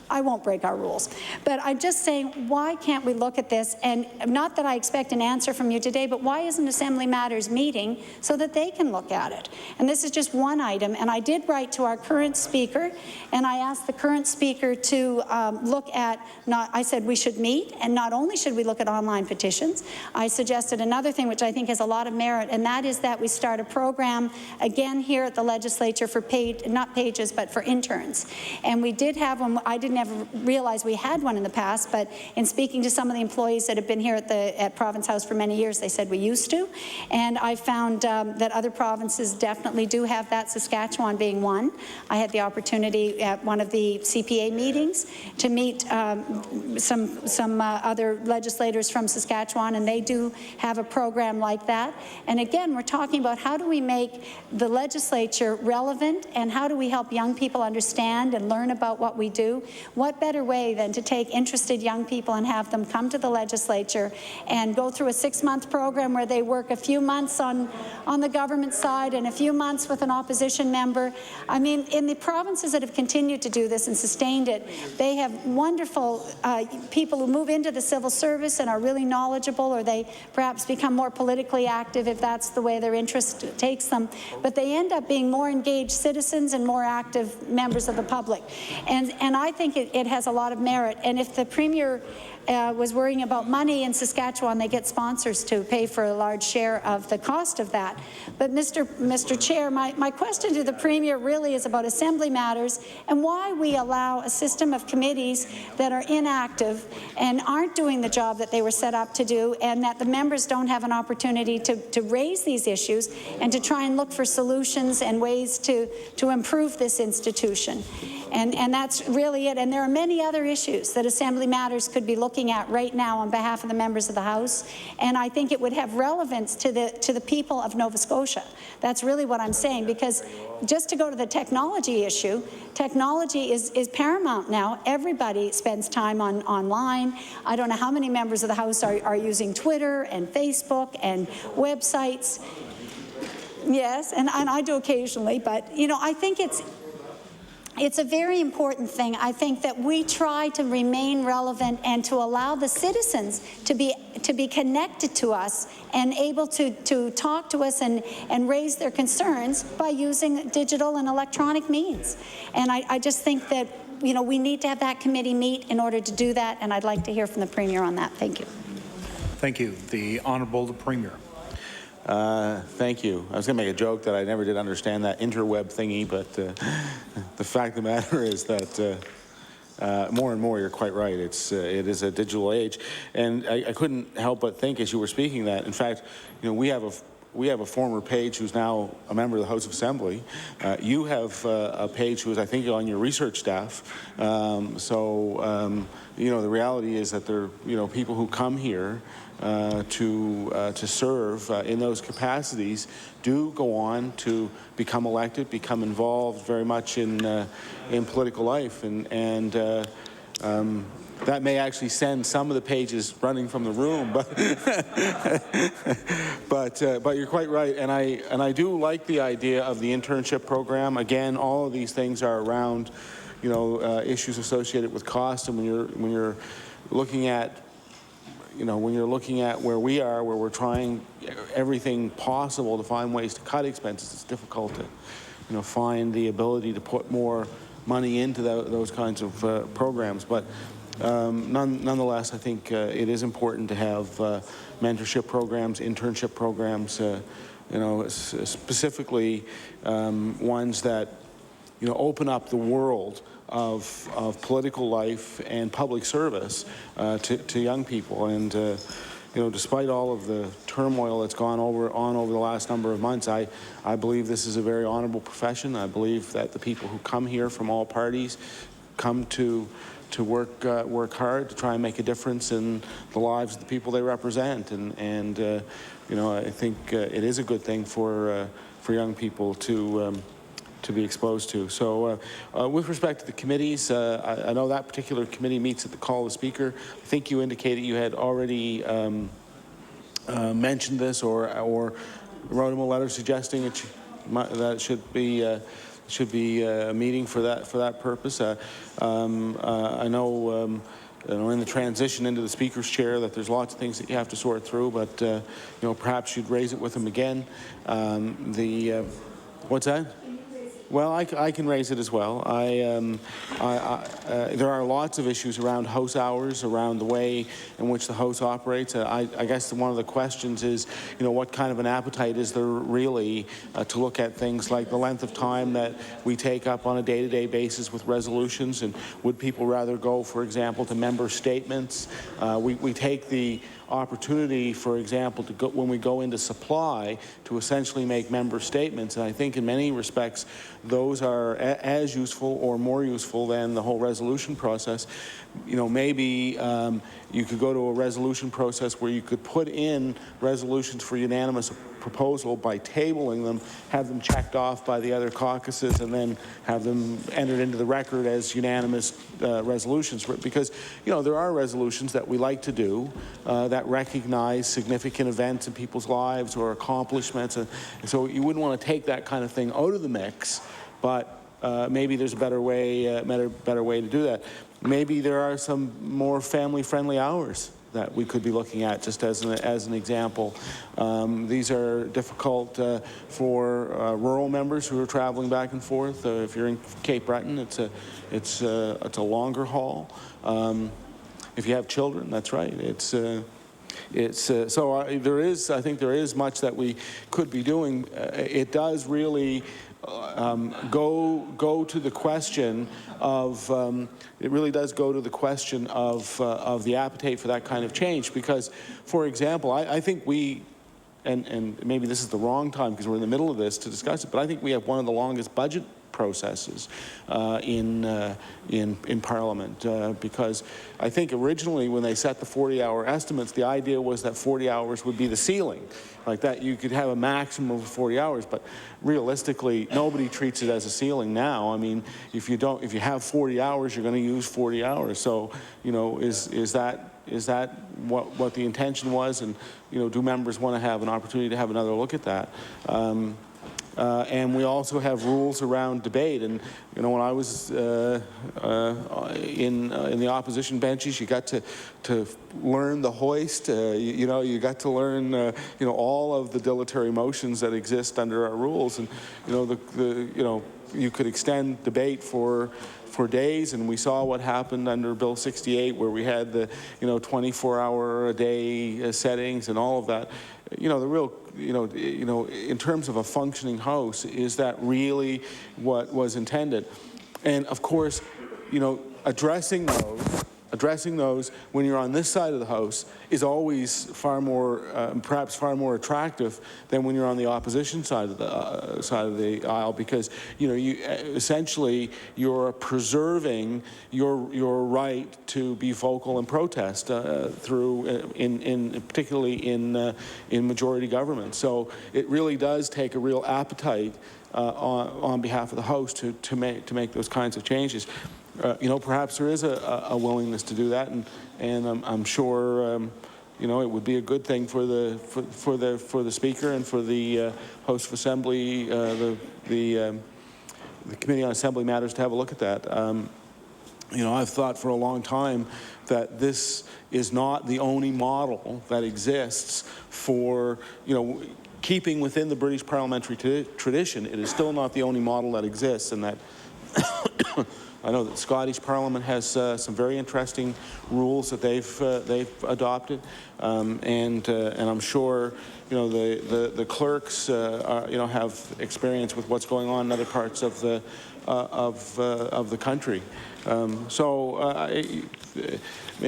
Speaker 3: I won't break our rules. But I'm just saying, why can't we look at this? And not that I expect an answer from you today, but why isn't Assembly Matters meeting so that they can look at it? And this is just one item, and I did write to our current Speaker, and I asked the current Speaker to look at, I said we should meet, and not only should we look at online petitions, I suggested another thing which I think has a lot of merit, and that is that we start a program again here at the legislature for not pages, but for interns. And we did have one. I didn't ever realize we had one in the past, but in speaking to some of the employees that have been here at Province House for many years, they said we used to. And I found that other provinces definitely do have that, Saskatchewan being one. I had the opportunity at one of the CPA meetings to meet some other legislators from Saskatchewan, and they do have a program like that. And again, we're talking about how do we make the legislature relevant, and how do we help young people understand and learn about what we do? What better way than to take interested young people and have them come to the legislature and go through a 6-month program where they work a few months on the government side and a few months with an opposition member. I mean, in the provinces that have continued to do this and sustained it, they have wonderful people who move into the civil service and are really knowledgeable, or they perhaps become more politically active if that's the way their interest takes them. But they end up being more engaged citizens and more active members of the public. And I think it has a lot of merit. And if the Premier was worrying about money in Saskatchewan, they get sponsors to pay for a large share of the cost of that. But Mr. Chair, my question to the Premier really is about Assembly Matters and why we allow a system of committees that are inactive and aren't doing the job that they were set up to do, and that the members don't have an opportunity to raise these issues and to try and look for solutions and ways to improve this institution. And that's really it. And there are many other issues that Assembly Matters could be looking at right now on behalf of the members of the House. And I think it would have relevance to the people of Nova Scotia. That's really what I'm saying, because just to go to the technology issue, technology is paramount now. Everybody spends time online. I don't know how many members of the House are using Twitter and Facebook and websites. Yes, and I do occasionally, but you know, I think it's a very important thing. I think that we try to remain relevant and to allow the citizens to be connected to us and able to talk to us and raise their concerns by using digital and electronic means. And I just think that, you know, we need to have that committee meet in order to do that, and I'd like to hear from the Premier on that. Thank you.
Speaker 4: Thank you. The Honourable the Premier.
Speaker 1: Thank you. I was going to make a joke that I never did understand that interweb thingy, but the fact of the matter is that more and more, you're quite right. It is a digital age, and I couldn't help but think as you were speaking that, in fact, you know, we have a former page who's now a member of the House of Assembly. You have a page who is, I think, on your research staff. You know, the reality is that there are, you know, people who come here to serve in those capacities do go on to become elected, become involved very much in political life, and that may actually send some of the pages running from the room, but you're quite right, and I do like the idea of the internship program. Again, all of these things are around issues associated with cost, and when you're looking at when you're looking at where we are, where we're trying everything possible to find ways to cut expenses, it's difficult to, find the ability to put more money into those kinds of programs. But nonetheless, I think it is important to have mentorship programs, internship programs, specifically ones that, open up the world of political life and public service to young people. And despite all of the turmoil that's gone on over the last number of months, I believe this is a very honorable profession. I believe that the people who come here from all parties come to work hard to try and make a difference in the lives of the people they represent. And I think it is a good thing for young people to be exposed to. So with respect to the committees, I know that particular committee meets at the call of the Speaker. I think you indicated you had already mentioned this or wrote him a letter suggesting that should be a meeting for that purpose. I know in the transition into the Speaker's chair that there's lots of things that you have to sort through, but perhaps you'd raise it with him again. What's that? Well, I can raise it as well. There are lots of issues around House hours, around the way in which the House operates. I guess one of the questions is, what kind of an appetite is there really to look at things like the length of time that we take up on a day-to-day basis with resolutions, and would people rather go, for example, to member statements? We take the opportunity, for example, to go, when we go into supply, to essentially make member statements, and I think in many respects those are as useful or more useful than the whole resolution process. Maybe you could go to a resolution process where you could put in resolutions for unanimous proposal by tabling them, have them checked off by the other caucuses, and then have them entered into the record as unanimous resolutions. Because, there are resolutions that we like to do that recognize significant events in people's lives or accomplishments. And so you wouldn't want to take that kind of thing out of the mix, but maybe there's a better way to do that. Maybe there are some more family-friendly hours that we could be looking at, just as an example. These are difficult for rural members who are traveling back and forth. If you're in Cape Breton, it's a longer haul. If you have children, that's right. I think there is much that we could be doing. It does really go to the question of it really does go to the question of the appetite for that kind of change, because, for example, I think we, and maybe this is the wrong time because we're in the middle of this to discuss it, but I think we have one of the longest budget processes in Parliament, because I think originally when they set the 40-hour estimates, the idea was that 40 hours would be the ceiling, like that you could have a maximum of 40 hours, but realistically nobody treats it as a ceiling now. I mean, if you have 40 hours, you're going to use 40 hours. So, is that what the intention was? And do members want to have an opportunity to have another look at that? And we also have rules around debate. And when I was in the opposition benches, you got to learn the hoist. You got to learn all of the dilatory motions that exist under our rules. And you could extend debate for days, and we saw what happened under Bill 68, where we had the 24-hour-a-day settings and all of that. The real, in terms of a functioning House, is that really what was intended? And of course, addressing those when you're on this side of the House is always far more, perhaps far more attractive than when you're on the opposition side of the aisle, because essentially you're preserving your right to be vocal and protest particularly in majority government. So it really does take a real appetite on behalf of the House to make those kinds of changes. Perhaps there is a willingness to do that, and I'm sure it would be a good thing for the Speaker and for the House of Assembly, the the Committee on Assembly Matters to have a look at that. You know, I've thought for a long time that this is not the only model that exists for, you know, keeping within the British parliamentary tradition. It is still not the only model that exists, and that I know that Scottish Parliament has some very interesting rules that they've adopted, and I'm sure, you know, the clerks you know, have experience with what's going on in other parts of the country.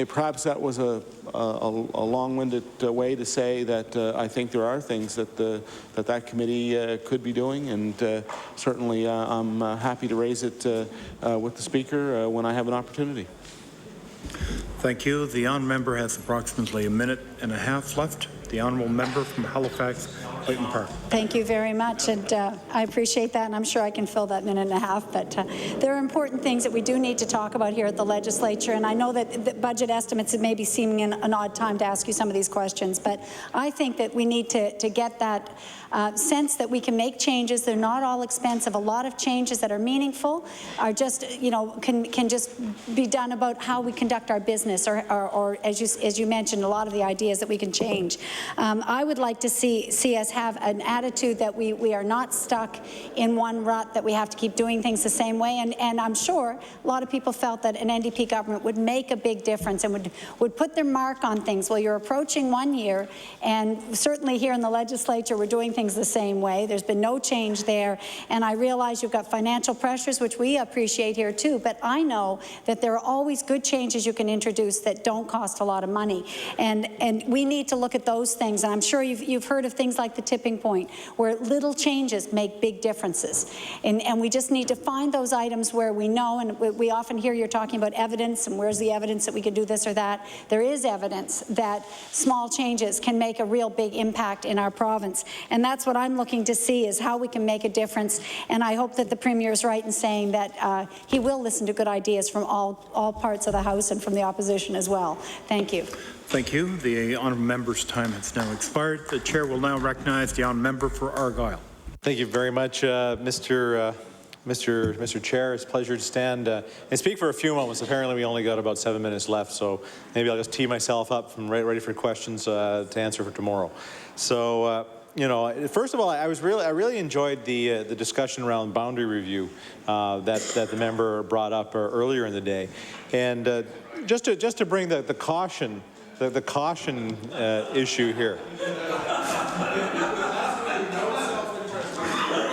Speaker 1: Perhaps that was a long-winded way to say that I think there are things that that committee could be doing, and certainly I'm happy to raise it with the Speaker when I have an opportunity.
Speaker 4: Thank you. The honourable member has approximately a minute and a half left. The honourable member from Halifax, Clayton Park.
Speaker 3: Thank you very much, and I appreciate that, and I'm sure I can fill that minute and a half, but there are important things that we do need to talk about here at the legislature, and I know that the budget estimates, it may be seeming an odd time to ask you some of these questions, but I think that we need to get that sense that we can make changes. They're not all expensive. A lot of changes that are meaningful are just, you know, can just be done about how we conduct our business, or as you mentioned, a lot of the ideas that we can change. I would like to see us have an attitude that we are not stuck in one rut, that we have to keep doing things the same way, and I'm sure a lot of people felt that an NDP government would make a big difference and would put their mark on things. Well, you're approaching 1 year, and certainly here in the legislature we're doing things the same way. There's been no change there, and I realize you've got financial pressures, which we appreciate here too, but I know that there are always good changes you can introduce that don't cost a lot of money, and we need to look at those things. And I'm sure you've heard of things like the tipping point, where little changes make big differences. And we just need to find those items where we know, and we often hear you're talking about evidence, and where's the evidence that we can do this or that. There is evidence that small changes can make a real big impact in our province. And that's what I'm looking to see, is how we can make a difference. And I hope that the Premier is right in saying that he will listen to good ideas from all parts of the House and from the opposition as well. Thank you.
Speaker 4: Thank you. The honourable member's time has now expired. The chair will now recognize the honourable member for Argyle.
Speaker 5: Thank you very much, Mr. Chair. It's a pleasure to stand and speak for a few moments. Apparently, we only got about 7 minutes left, so maybe I'll just tee myself up from ready for questions to answer for tomorrow. So. You know, first of all, I really enjoyed the discussion around boundary review that the member brought up earlier in the day, and just to bring the caution issue here.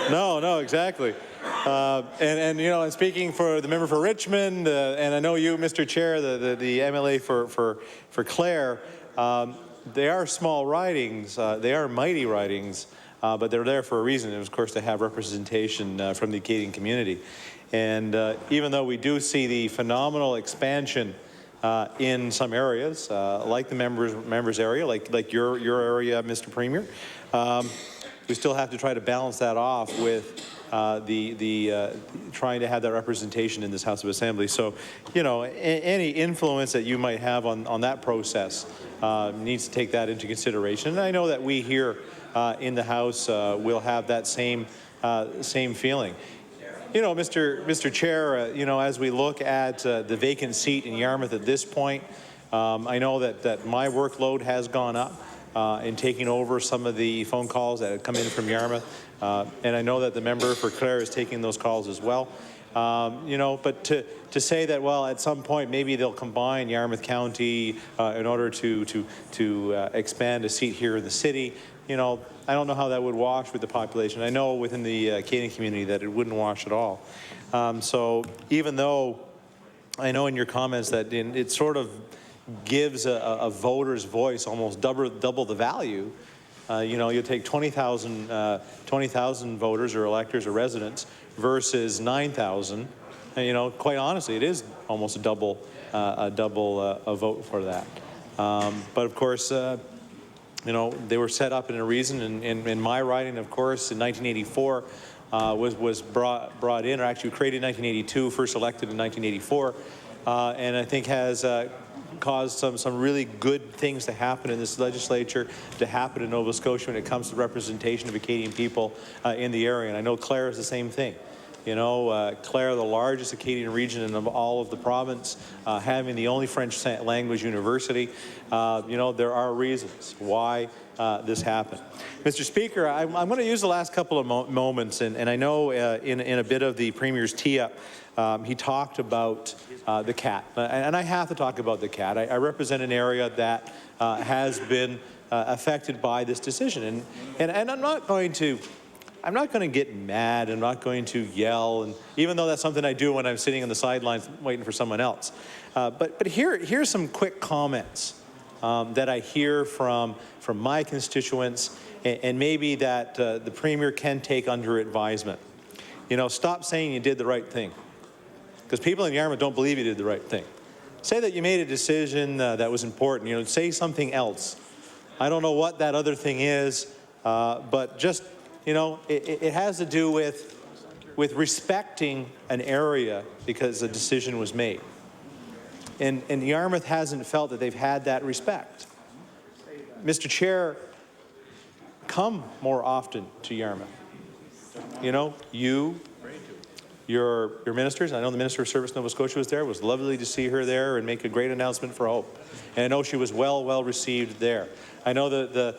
Speaker 5: No, exactly. And you know, and speaking for the member for Richmond, and I know you, Mr. Chair, the MLA for Clare. They are small ridings, they are mighty ridings, but they're there for a reason. It was, of course, to have representation from the Acadian community. And even though we do see the phenomenal expansion in some areas, like the members area, like your area, Mr. Premier, we still have to try to balance that off with trying to have that representation in this House of Assembly. So, you know, any influence that you might have on that process needs to take that into consideration. And I know that we here in the House will have that same feeling. You know, Mr. Chair, you know, as we look at the vacant seat in Yarmouth at this point, I know that my workload has gone up in taking over some of the phone calls that have come in from Yarmouth. And I know that the member for Clare is taking those calls as well. You know, but to say that, well, at some point maybe they'll combine Yarmouth County in order to expand a seat here in the city, you know, I don't know how that would wash with the population. I know within the Acadian community that it wouldn't wash at all. So even though I know in your comments that it sort of gives a voter's voice almost double the value, you know, you take 20,000 voters or electors or residents versus 9,000. You know, quite honestly, it is almost a double vote for that. But of course, you know, they were set up in a reason. And my riding, of course, in 1984 was brought in, or actually created in 1982, first elected in 1984, and I think has caused some really good things to happen in this legislature, to happen in Nova Scotia when it comes to representation of Acadian people in the area. And I know Clare is the same thing. Clare, the largest Acadian region of all of the province, having the only French language university. There are reasons why this happened. Mr. Speaker, I'm going to use the last couple of moments, and I know in a bit of the Premier's tee-up, he talked about the cat, and I have to talk about the cat. I represent an area that has been affected by this decision, and I'm not going to get mad. I'm not going to yell, and even though that's something I do when I'm sitting on the sidelines waiting for someone else. But here's some quick comments that I hear from my constituents, and maybe that the Premier can take under advisement. Stop saying you did the right thing, because people in Yarmouth don't believe you did the right thing. Say that you made a decision that was important. Say something else. I don't know what that other thing is, but just, it has to do with respecting an area because a decision was made. And Yarmouth hasn't felt that they've had that respect. Mr. Chair, come more often to Yarmouth. Your ministers, I know the Minister of Service Nova Scotia was there. It was lovely to see her there and make a great announcement for Hope. And I know she was well received there. I know the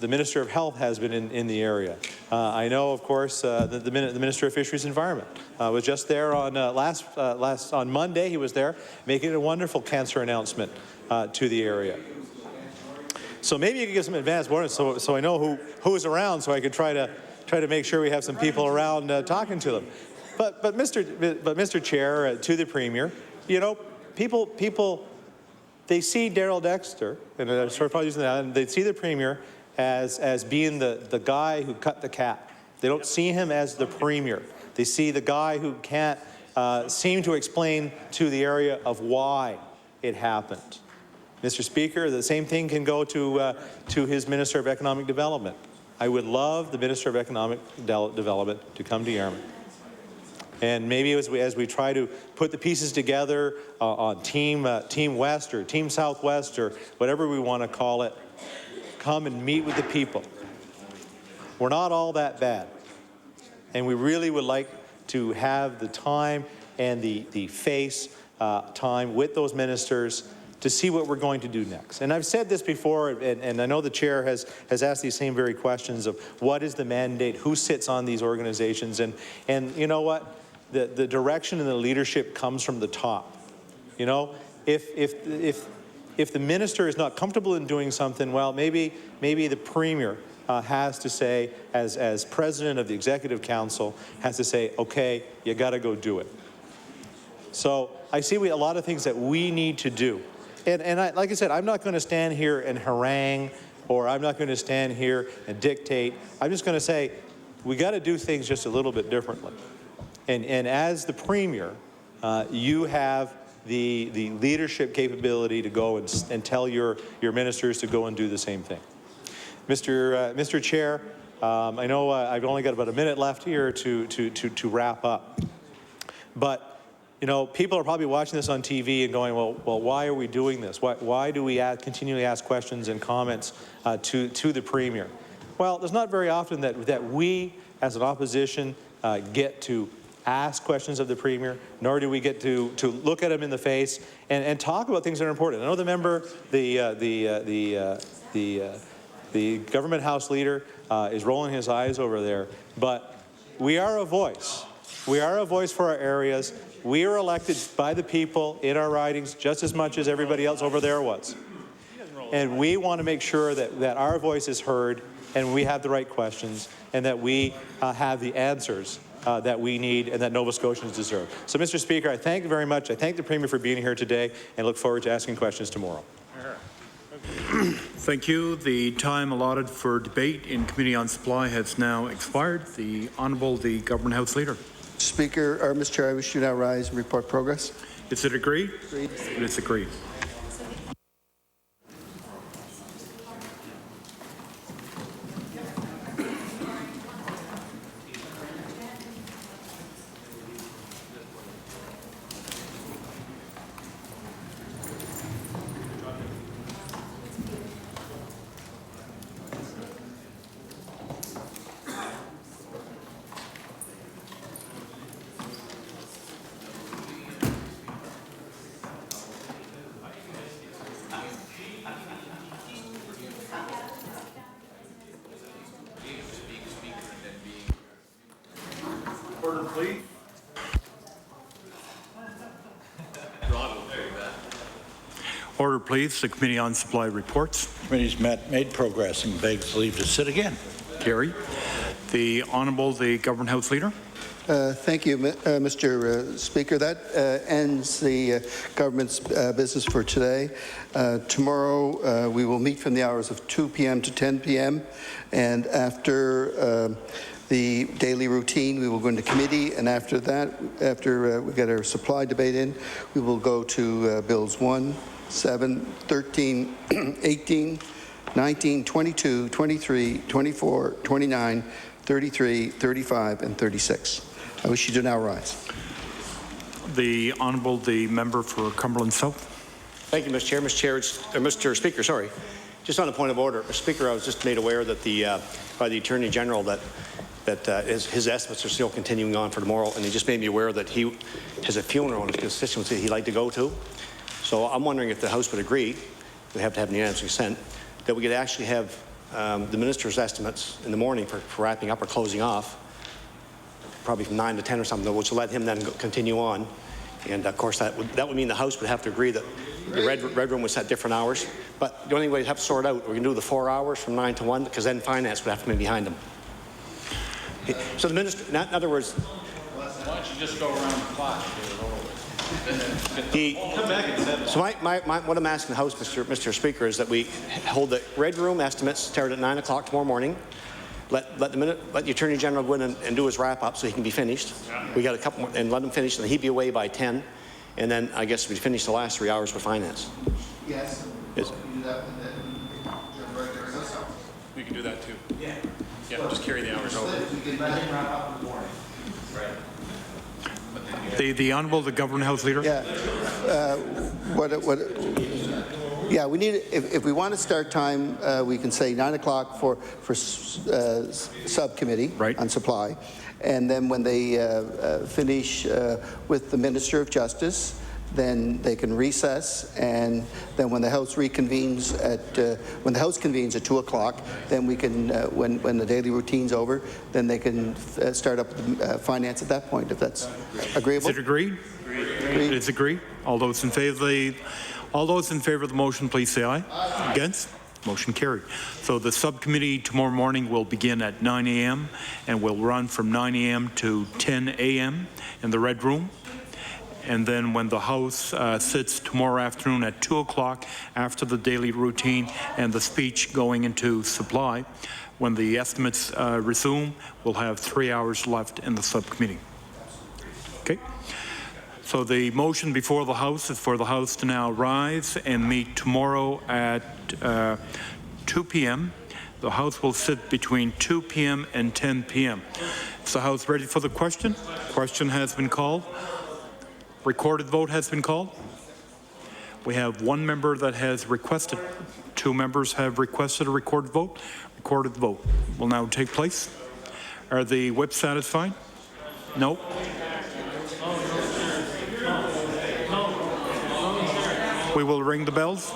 Speaker 5: Minister of Health has been in the area. I know, of course, the Minister of Fisheries and Environment was just there on on Monday. He was there making a wonderful cancer announcement to the area. So maybe you could give some advance warning so I know who's around, so I could try to make sure we have some people around talking to them. But Mr. Chair, to the Premier, people. They see Darrell Dexter, and I'm sort of probably using that, and they see the Premier as being the guy who cut the cap. They don't see him as the Premier. They see the guy who can't seem to explain to the area of why it happened. Mr. Speaker, the same thing can go to his Minister of Economic Development. I would love the Minister of Economic Development to come to Yarmouth. And maybe as we try to put the pieces together on Team West or Team Southwest or whatever we want to call it, come and meet with the people. We're not all that bad. And we really would like to have the time and the face time with those ministers to see what we're going to do next. And I've said this before, and I know the chair has asked these same very questions of what is the mandate, who sits on these organizations, and you know what? The direction and the leadership comes from the top. If the minister is not comfortable in doing something, well, maybe the Premier has to say, as president of the Executive Council, has to say, okay, you got to go do it. So I see a lot of things that we need to do. And like I said, I'm not going to stand here and harangue, or I'm not going to stand here and dictate. I'm just going to say, we got to do things just a little bit differently. And as the Premier, you have the leadership capability to go and tell your ministers to go and do the same thing. Mr. Chair, I know I've only got about a minute left here to wrap up. But people are probably watching this on TV and going, well, why are we doing this? Why do we continually ask questions and comments to the Premier? Well, there's not very often that we, as an opposition, get to ask questions of the Premier, nor do we get to look at him in the face and talk about things that are important. I know the member, the government House leader is rolling his eyes over there, but we are a voice. We are a voice for our areas. We are elected by the people in our ridings just as much as everybody else over there was. And we want to make sure that our voice is heard and we have the right questions and that we have the answers that we need and that Nova Scotians deserve. So, Mr. Speaker, I thank you very much. I thank the Premier for being here today and look forward to asking questions tomorrow.
Speaker 4: Thank you. The time allotted for debate in Committee on Supply has now expired. The Honourable, the Government House Leader.
Speaker 6: Speaker, Mr. Chair, I wish to now rise and report progress.
Speaker 4: Is it agreed?
Speaker 6: Agreed.
Speaker 4: It is agreed.
Speaker 2: please.
Speaker 4: Order, please. The Committee on Supply reports.
Speaker 7: Committee's made progress and begs leave to sit again.
Speaker 4: Carried. The Honourable the Government House Leader.
Speaker 6: Thank you, Mr. Speaker. That ends the government's business for today. Tomorrow, we will meet from the hours of 2 p.m. to 10 p.m. And after the daily routine, we will go into committee. And after that, after we get our supply debate in, we will go to Bills 1, 7, 13, 18, 19, 22, 23, 24, 29, 33, 35, and 36. I wish you to now rise.
Speaker 4: The Honourable the Member for Cumberland South.
Speaker 8: Thank you, Mr. Chair. Mr. Speaker, sorry. Just on a point of order, Mr. Speaker, I was just made aware that by the Attorney General that his estimates are still continuing on for tomorrow, and he just made me aware that he has a funeral in his constituency he'd like to go to. So I'm wondering if the House would agree, we have to have unanimous consent, that we could actually have the Minister's estimates in the morning for wrapping up or closing off, probably from 9 to 10 or something, which will let him then continue on. And of course, that would mean the House would have to agree that the red room was set different hours. But the only way we have to sort out, we can do the 4 hours from 9 to 1, because then Finance would have to come in behind him. So the Minister, in other words,
Speaker 2: Why don't you just go around the clock?
Speaker 8: So what I'm asking the House, Mr. Speaker, is that we hold the red room estimates start at 9 o'clock tomorrow morning. Let the Attorney General go in and do his wrap up so he can be finished. We got a couple more, and let him finish, and he'd be away by 10. And then I guess we'd finish the last 3 hours with Finance.
Speaker 6: Yes.
Speaker 9: We can do that too. Yeah. Yeah, just carry the hours over.
Speaker 4: The Honourable the Government House Leader.
Speaker 6: Yeah. Yeah, we need, if we want to start time, we can say 9 o'clock for subcommittee on supply. And then when they finish with the Minister of Justice, then they can recess, and then when the House reconvenes convenes at 2 o'clock, then we can, when the daily routine's over, then they can start up the Finance at that point, if that's agreeable.
Speaker 4: Is it agreed? Agreed. It's agreed. All those in favour of the motion, please say aye. Aye. Against? Motion carried. So the subcommittee tomorrow morning will begin at 9 a.m. and will run from 9 a.m. to 10 a.m. in the red room. And then when the House sits tomorrow afternoon at 2 o'clock after the daily routine and the speech going into supply, when the estimates resume, we'll have 3 hours left in the subcommittee. Okay? So the motion before the House is for the House to now rise and meet tomorrow at 2 p.m. The House will sit between 2 p.m. and 10 p.m. Is the House ready for the question? Question has been called. Recorded vote has been called. We have one member that has requested. 2 members have requested a recorded vote. Recorded vote will now take place. Are the whips satisfied? No. We will ring the bells.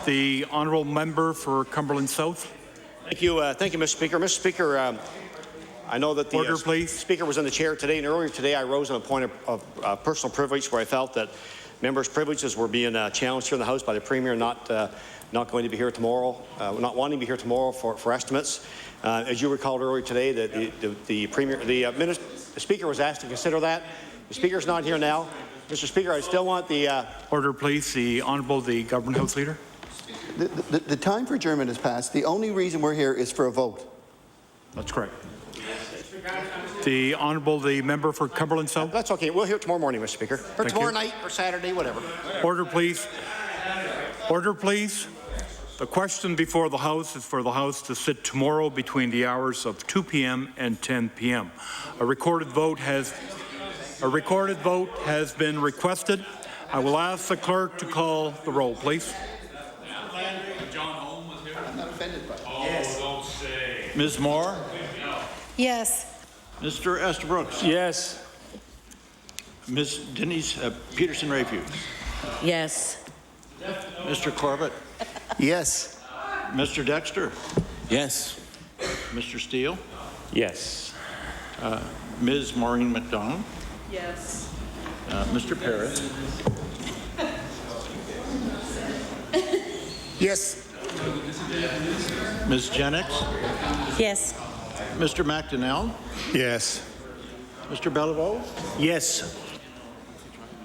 Speaker 4: The honourable member for Cumberland South.
Speaker 8: Thank you, Mr. Speaker. Mr. Speaker, I know that the
Speaker 4: Order, please.
Speaker 8: Speaker was in the chair today, and earlier today I rose on a point of personal privilege where I felt that members' privileges were being challenged here in the House by the Premier not going to be here tomorrow, not wanting to be here tomorrow for estimates. As you recalled earlier today, that the Speaker was asked to consider that. The Speaker's not here now. Mr. Speaker, I still want the...
Speaker 4: Order, please. The Honourable the Government House Leader.
Speaker 6: The time for adjournment has passed. The only reason we're here is for a vote.
Speaker 4: That's correct. The Honourable the member for Cumberland South.
Speaker 8: That's okay. We'll hear it tomorrow morning, Mr. Speaker. Or tomorrow night, or Saturday, whatever.
Speaker 4: Order, please. Order, please. The question before the House is for the House to sit tomorrow between the hours of 2 p.m. and 10 p.m. A recorded vote has been requested. I will ask the clerk to call the roll, please.
Speaker 7: Ms. Moore?
Speaker 3: Yes.
Speaker 7: Mr. Estabrooks?
Speaker 8: Yes.
Speaker 7: Ms. Denise Peterson-Rayfield?
Speaker 10: Yes.
Speaker 7: Mr. Corbett?
Speaker 6: Yes.
Speaker 7: Mr. Dexter?
Speaker 1: Yes.
Speaker 7: Mr. Steele?
Speaker 11: Yes.
Speaker 7: Ms. Maureen McDonald?
Speaker 10: Yes.
Speaker 7: Mr. Parrott?
Speaker 6: Yes.
Speaker 7: Ms. Jennings?
Speaker 10: Yes.
Speaker 7: Mr. McDonnell?
Speaker 6: Yes.
Speaker 7: Mr. Beliveau?
Speaker 6: Yes.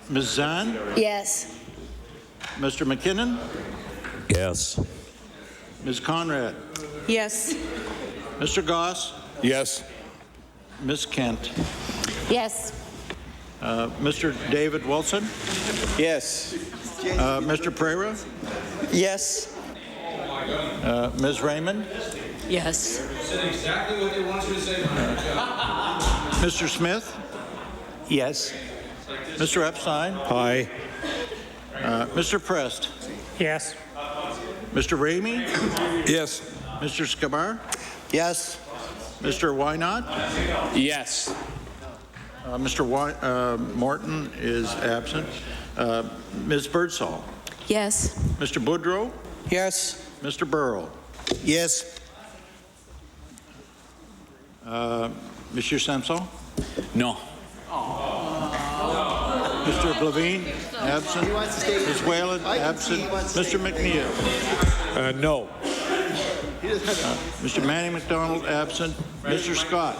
Speaker 7: Ms. Zahn?
Speaker 3: Yes.
Speaker 7: Mr. McKinnon?
Speaker 11: Yes.
Speaker 7: Ms. Conrad?
Speaker 10: Yes.
Speaker 7: Mr. Goss?
Speaker 2: Yes.
Speaker 7: Ms. Kent?
Speaker 3: Yes.
Speaker 7: Mr. David Wilson?
Speaker 6: Yes.
Speaker 7: Mr. Pereira?
Speaker 6: Yes.
Speaker 7: Ms. Raymond?
Speaker 10: Yes.
Speaker 7: Mr. Smith?
Speaker 6: Yes.
Speaker 7: Mr. Epstein?
Speaker 6: Aye.
Speaker 7: Mr. Prest?
Speaker 11: Yes.
Speaker 7: Mr. Ramey?
Speaker 2: Yes.
Speaker 7: Mr. Skabar?
Speaker 6: Yes.
Speaker 7: Mr. Wynot?
Speaker 11: Yes.
Speaker 7: Mr. Morton is absent. Ms. Birdsall?
Speaker 10: Yes.
Speaker 7: Mr. Boudreau?
Speaker 6: Yes.
Speaker 7: Mr. Burrow?
Speaker 6: Yes.
Speaker 7: Monsieur Samson?
Speaker 11: No.
Speaker 7: Mr. Glavine? Absent. Ms. Whalen? Absent. Mr. McNeil?
Speaker 11: No.
Speaker 7: Mr. Manning McDonald? Absent. Mr. Scott?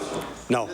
Speaker 8: No.